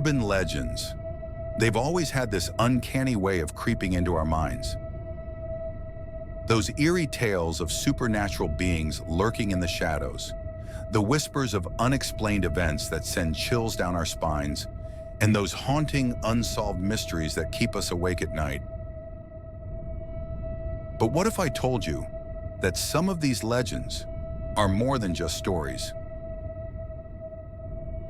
Urban legends. They've always had this uncanny way of creeping into our minds. Those eerie tales of supernatural beings lurking in the shadows, the whispers of unexplained events that send chills down our spines, and those haunting, unsolved mysteries that keep us awake at night. But what if I told you that some of these legends are more than just stories?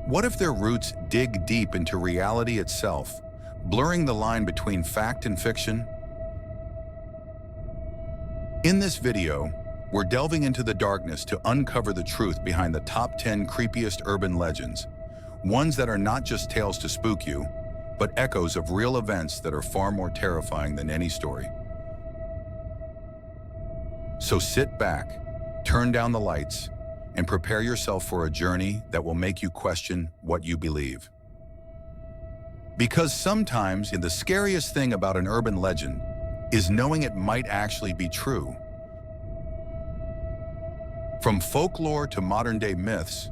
What if their roots dig deep into reality itself, blurring the line between fact and fiction? In this video, we're delving into the darkness to uncover the truth behind the top 10 creepiest urban legends, ones that are not just tales to spook you, but echoes of real events that are far more terrifying than any story. So sit back, turn down the lights, and prepare yourself for a journey that will make you question what you believe. Because sometimes the scariest thing about an urban legend is knowing it might actually be true. From folklore to modern-day myths,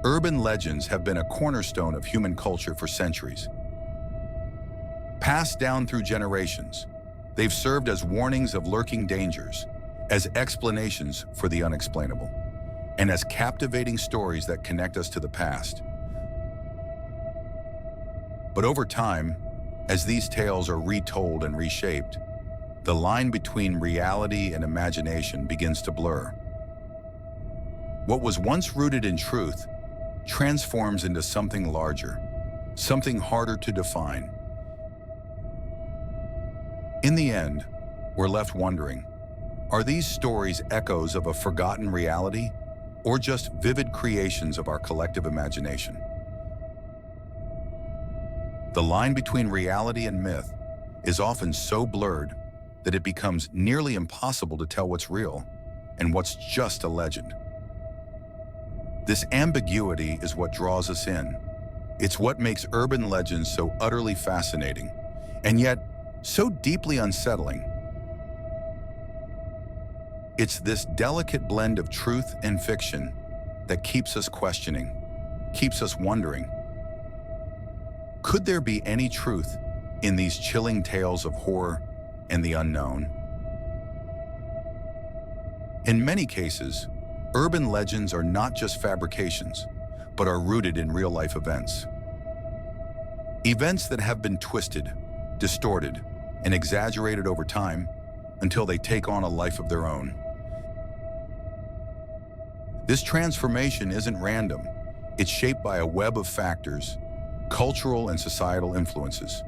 urban legends have been a cornerstone of human culture for centuries. Passed down through generations, they've served as warnings of lurking dangers, as explanations for the unexplainable, and as captivating stories that connect us to the past. But over time, as these tales are retold and reshaped, the line between reality and imagination begins to blur. What was once rooted in truth transforms into something larger, something harder to define. In the end, we're left wondering, are these stories echoes of a forgotten reality, or just vivid creations of our collective imagination? The line between reality and myth is often so blurred that it becomes nearly impossible to tell what's real and what's just a legend. This ambiguity is what draws us in. It's what makes urban legends so utterly fascinating, and yet so deeply unsettling. It's this delicate blend of truth and fiction that keeps us questioning, keeps us wondering. Could there be any truth in these chilling tales of horror and the unknown? In many cases, urban legends are not just fabrications, but are rooted in real-life events. Events that have been twisted, distorted, and exaggerated over time until they take on a life of their own. This transformation isn't random. It's shaped by a web of factors, cultural and societal influences,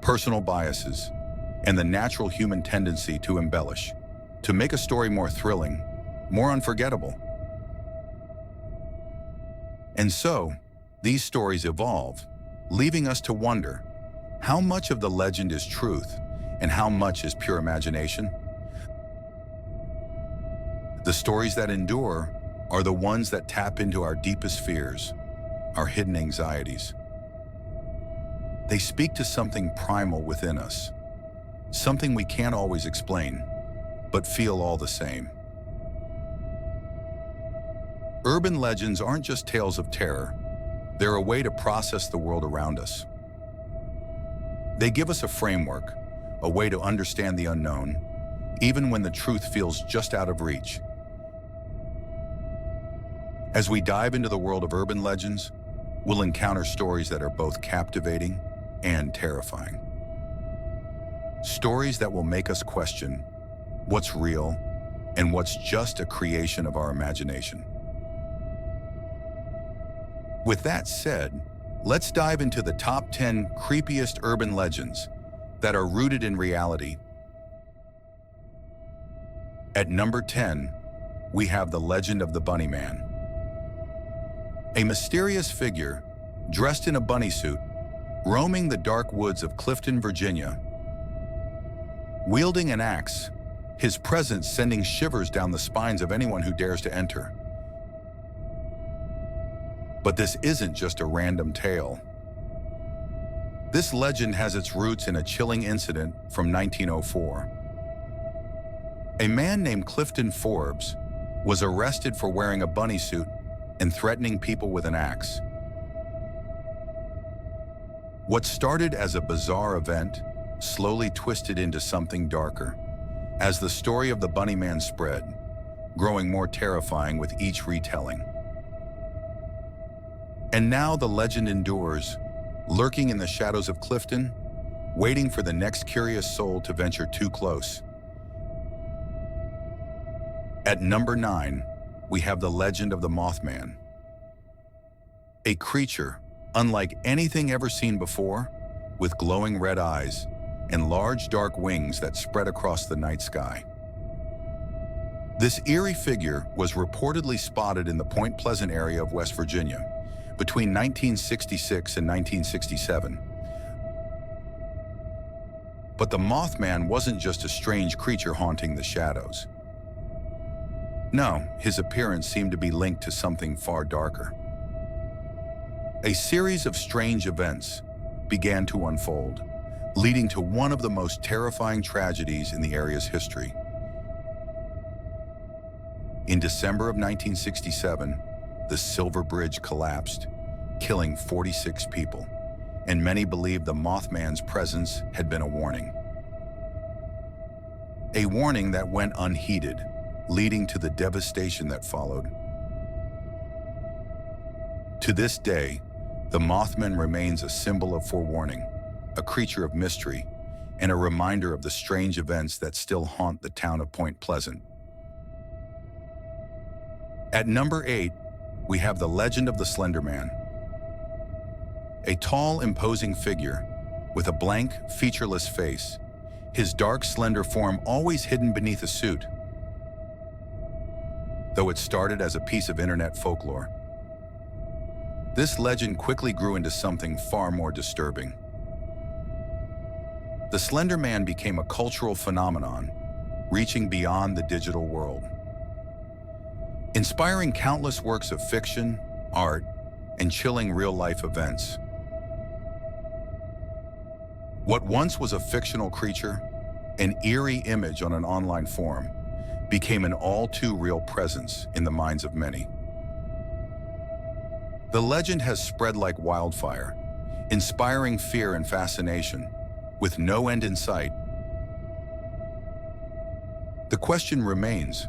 personal biases, and the natural human tendency to embellish, to make a story more thrilling, more unforgettable. And so, these stories evolve, leaving us to wonder, how much of the legend is truth and how much is pure imagination? The stories that endure are the ones that tap into our deepest fears, our hidden anxieties. They speak to something primal within us, something we can't always explain, but feel all the same. Urban legends aren't just tales of terror. They're a way to process the world around us. They give us a framework, a way to understand the unknown, even when the truth feels just out of reach. As we dive into the world of urban legends, we'll encounter stories that are both captivating and terrifying. Stories that will make us question what's real and what's just a creation of our imagination. With that said, let's dive into the top 10 creepiest urban legends that are rooted in reality. At number 10, we have the legend of the Bunny Man. A mysterious figure, dressed in a bunny suit, roaming the dark woods of Clifton, Virginia. Wielding an axe, his presence sending shivers down the spines of anyone who dares to enter. But this isn't just a random tale. This legend has its roots in a chilling incident from 1904. A man named Clifton Forbes was arrested for wearing a bunny suit and threatening people with an axe. What started as a bizarre event slowly twisted into something darker, as the story of the Bunnyman spread, growing more terrifying with each retelling. And now the legend endures, lurking in the shadows of Clifton, waiting for the next curious soul to venture too close. At number 9, we have the legend of the Mothman. A creature unlike anything ever seen before, with glowing red eyes and large dark wings that spread across the night sky. This eerie figure was reportedly spotted in the Point Pleasant area of West Virginia between 1966 and 1967. But the Mothman wasn't just a strange creature haunting the shadows. No, his appearance seemed to be linked to something far darker. A series of strange events began to unfold, leading to one of the most terrifying tragedies in the area's history. In December of 1967, the Silver Bridge collapsed, killing 46 people, and many believed the Mothman's presence had been a warning. A warning that went unheeded, leading to the devastation that followed. To this day, the Mothman remains a symbol of forewarning, a creature of mystery, and a reminder of the strange events that still haunt the town of Point Pleasant. At number 8, we have the legend of the Slender Man. A tall, imposing figure with a blank, featureless face, his dark, slender form always hidden beneath a suit. Though it started as a piece of internet folklore, this legend quickly grew into something far more disturbing. The Slender Man became a cultural phenomenon, reaching beyond the digital world, inspiring countless works of fiction, art, and chilling real-life events. What once was a fictional creature, an eerie image on an online forum, became an all-too-real presence in the minds of many. The legend has spread like wildfire, inspiring fear and fascination, with no end in sight. The question remains,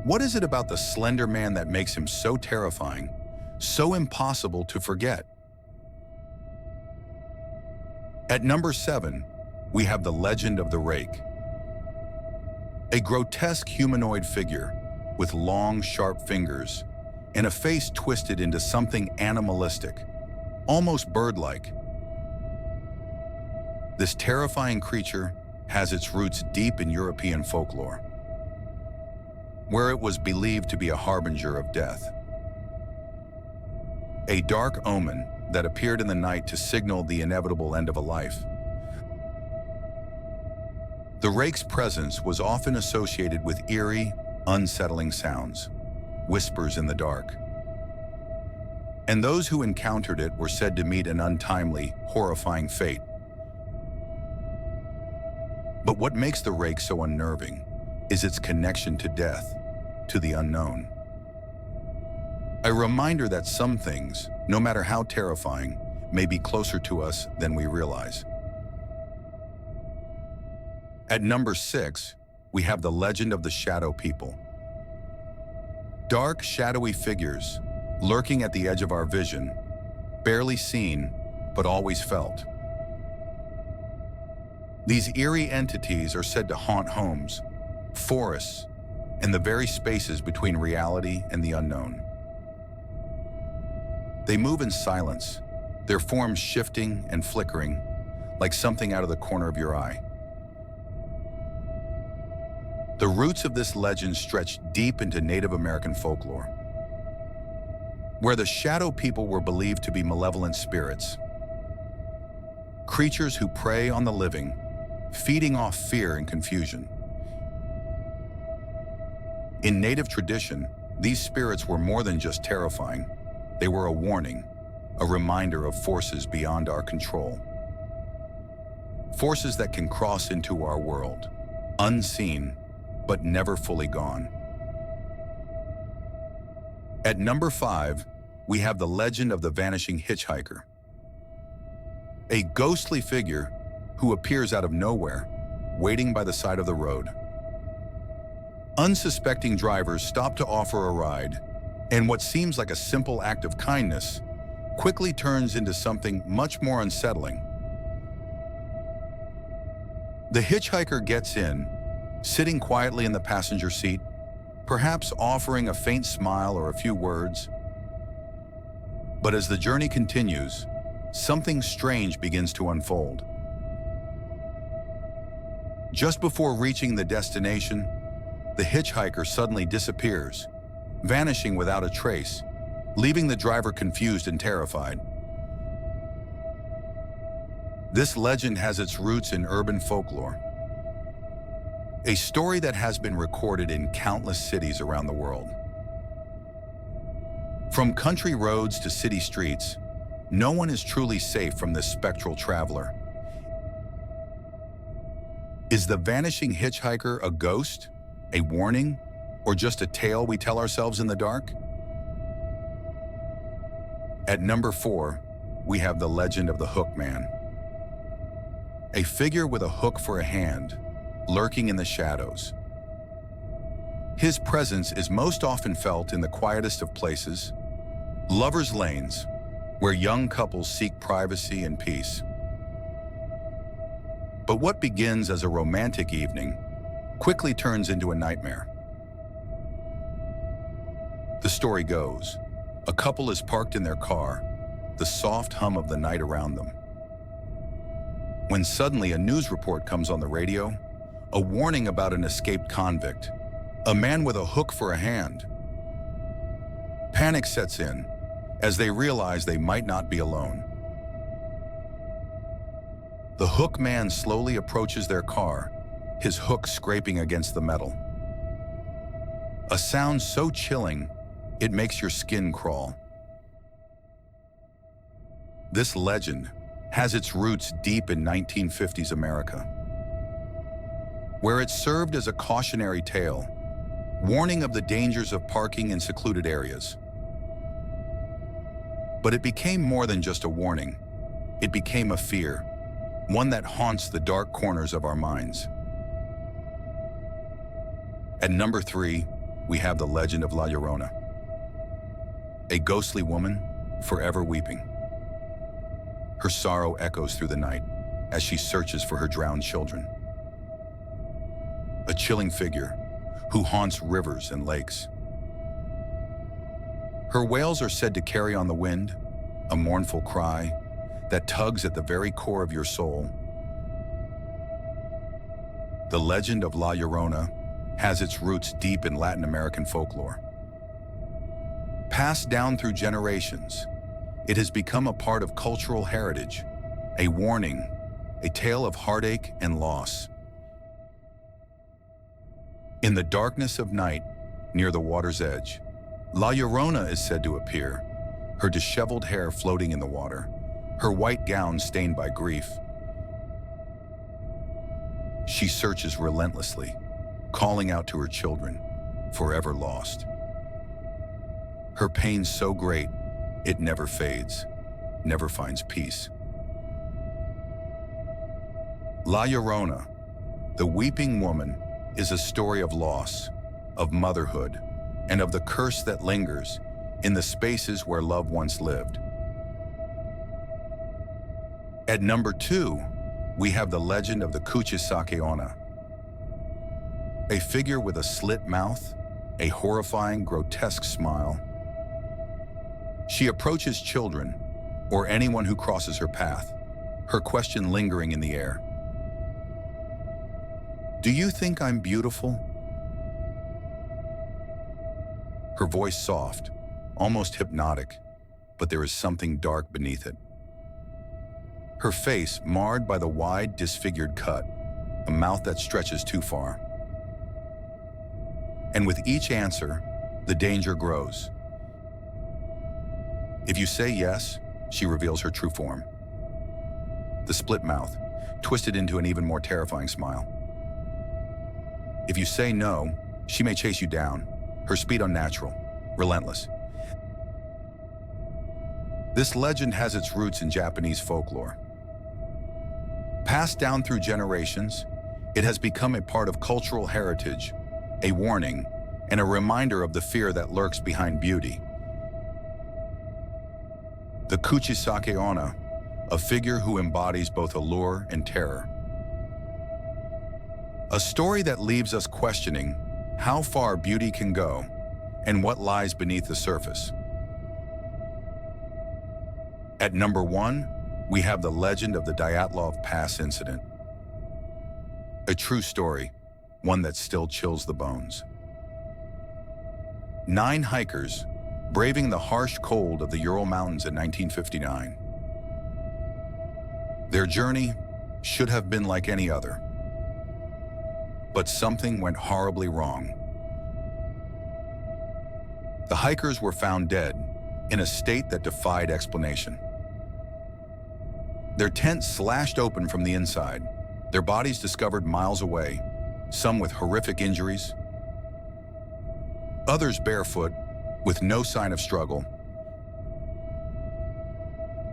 what is it about the Slender Man that makes him so terrifying, so impossible to forget? At number 7, we have the legend of the Rake. A grotesque humanoid figure with long, sharp fingers and a face twisted into something animalistic, almost bird-like. This terrifying creature has its roots deep in European folklore, where it was believed to be a harbinger of death. A dark omen that appeared in the night to signal the inevitable end of a life. The Rake's presence was often associated with eerie, unsettling sounds, whispers in the dark. And those who encountered it were said to meet an untimely, horrifying fate. But what makes the Rake so unnerving is its connection to death, to the unknown. A reminder that some things, no matter how terrifying, may be closer to us than we realize. At number 6, we have the legend of the Shadow People. Dark, shadowy figures, lurking at the edge of our vision, barely seen, but always felt. These eerie entities are said to haunt homes, forests, and the very spaces between reality and the unknown. They move in silence, their forms shifting and flickering, like something out of the corner of your eye. The roots of this legend stretch deep into Native American folklore, where the Shadow People were believed to be malevolent spirits, creatures who prey on the living, feeding off fear and confusion. In Native tradition, these spirits were more than just terrifying. They were a warning, a reminder of forces beyond our control. Forces that can cross into our world, unseen, but never fully gone. At number 5, we have the legend of the vanishing hitchhiker. a ghostly figure who appears out of nowhere, waiting by the side of the road. Unsuspecting drivers stop to offer a ride, and what seems like a simple act of kindness quickly turns into something much more unsettling. The hitchhiker gets in, sitting quietly in the passenger seat, perhaps offering a faint smile or a few words. But as the journey continues, something strange begins to unfold. Just before reaching the destination, the hitchhiker suddenly disappears, vanishing without a trace, leaving the driver confused and terrified. This legend has its roots in urban folklore, a story that has been recorded in countless cities around the world. From country roads to city streets, no one is truly safe from this spectral traveler. Is the vanishing hitchhiker a ghost, a warning, or just a tale we tell ourselves in the dark? At number 4, we have the legend of the Hook Man. A figure with a hook for a hand, lurking in the shadows. His presence is most often felt in the quietest of places, lovers' lanes, where young couples seek privacy and peace. But what begins as a romantic evening quickly turns into a nightmare. The story goes, a couple is parked in their car, the soft hum of the night around them, when suddenly a news report comes on the radio, a warning about an escaped convict, a man with a hook for a hand. Panic sets in as they realize they might not be alone. The Hook Man slowly approaches their car, his hook scraping against the metal. A sound so chilling, it makes your skin crawl. This legend has its roots deep in 1950s America, where it served as a cautionary tale, warning of the dangers of parking in secluded areas. But it became more than just a warning. It became a fear, one that haunts the dark corners of our minds. At number 3, we have the legend of La Llorona, a ghostly woman forever weeping. Her sorrow echoes through the night as she searches for her drowned children. A chilling figure who haunts rivers and lakes. Her wails are said to carry on the wind, a mournful cry that tugs at the very core of your soul. The legend of La Llorona has its roots deep in Latin American folklore. Passed down through generations, it has become a part of cultural heritage, a warning, a tale of heartache and loss. In the darkness of night, near the water's edge, La Llorona is said to appear, her disheveled hair floating in the water, her white gown stained by grief. She searches relentlessly, calling out to her children, forever lost. Her pain so great, it never fades, never finds peace. La Llorona, the weeping woman, is a story of loss, of motherhood, and of the curse that lingers in the spaces where love once lived. At number 2, we have the legend of the Cuchisaqueona, a figure with a slit mouth, a horrifying, grotesque smile. She approaches children or anyone who crosses her path, her question lingering in the air. Do you think I'm beautiful? Her voice soft, almost hypnotic, but there is something dark beneath it. Her face marred by the wide, disfigured cut, a mouth that stretches too far. And with each answer, the danger grows. If you say yes, she reveals her true form. The split mouth, twisted into an even more terrifying smile. If you say no, she may chase you down, her speed unnatural, relentless. This legend has its roots in Japanese folklore, Passed down through generations, it has become a part of cultural heritage, a warning, and a reminder of the fear that lurks behind beauty. The Kuchisake Onna, a figure who embodies both allure and terror. A story that leaves us questioning how far beauty can go and what lies beneath the surface. At number 1, we have the legend of the Dyatlov Pass incident. A true story, one that still chills the bones. 9 hikers braving the harsh cold of the Ural Mountains in 1959. Their journey should have been like any other. But something went horribly wrong. The hikers were found dead in a state that defied explanation. Their tent slashed open from the inside, their bodies discovered miles away, some with horrific injuries, others barefoot, with no sign of struggle.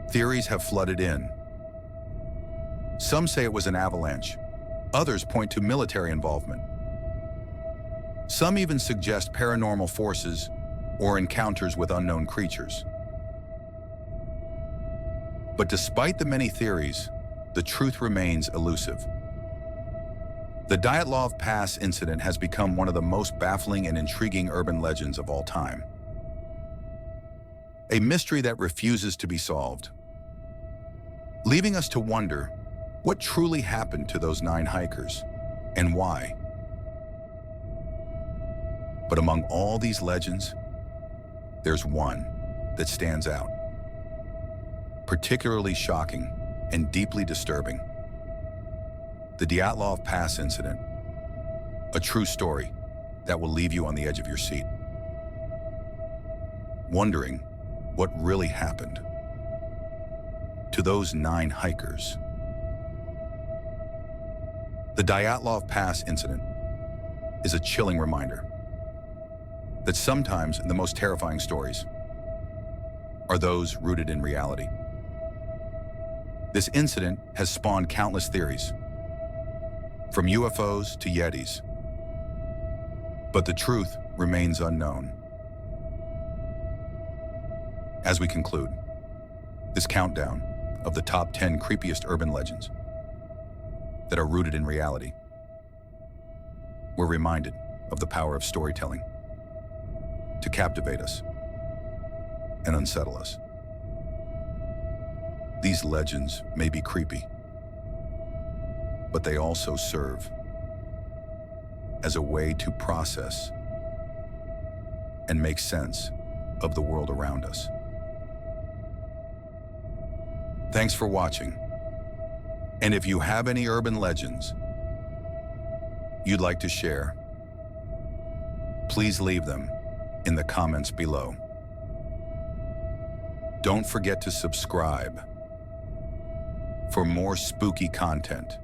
Theories have flooded in. Some say it was an avalanche. Others point to military involvement. Some even suggest paranormal forces or encounters with unknown creatures. But despite the many theories, the truth remains elusive. The Dyatlov Pass incident has become one of the most baffling and intriguing urban legends of all time. A mystery that refuses to be solved, leaving us to wonder what truly happened to those 9 hikers and why. But among all these legends, there's one that stands out, particularly shocking and deeply disturbing. The Dyatlov Pass incident, a true story that will leave you on the edge of your seat, wondering what really happened to those 9 hikers. The Dyatlov Pass incident is a chilling reminder that sometimes the most terrifying stories are those rooted in reality. This incident has spawned countless theories, from UFOs to Yetis, but the truth remains unknown. As we conclude this countdown of the top 10 creepiest urban legends that are rooted in reality, we're reminded of the power of storytelling to captivate us and unsettle us. These legends may be creepy, but they also serve as a way to process and make sense of the world around us. Thanks for watching. And if you have any urban legends you'd like to share, please leave them in the comments below. Don't forget to subscribe for more spooky content.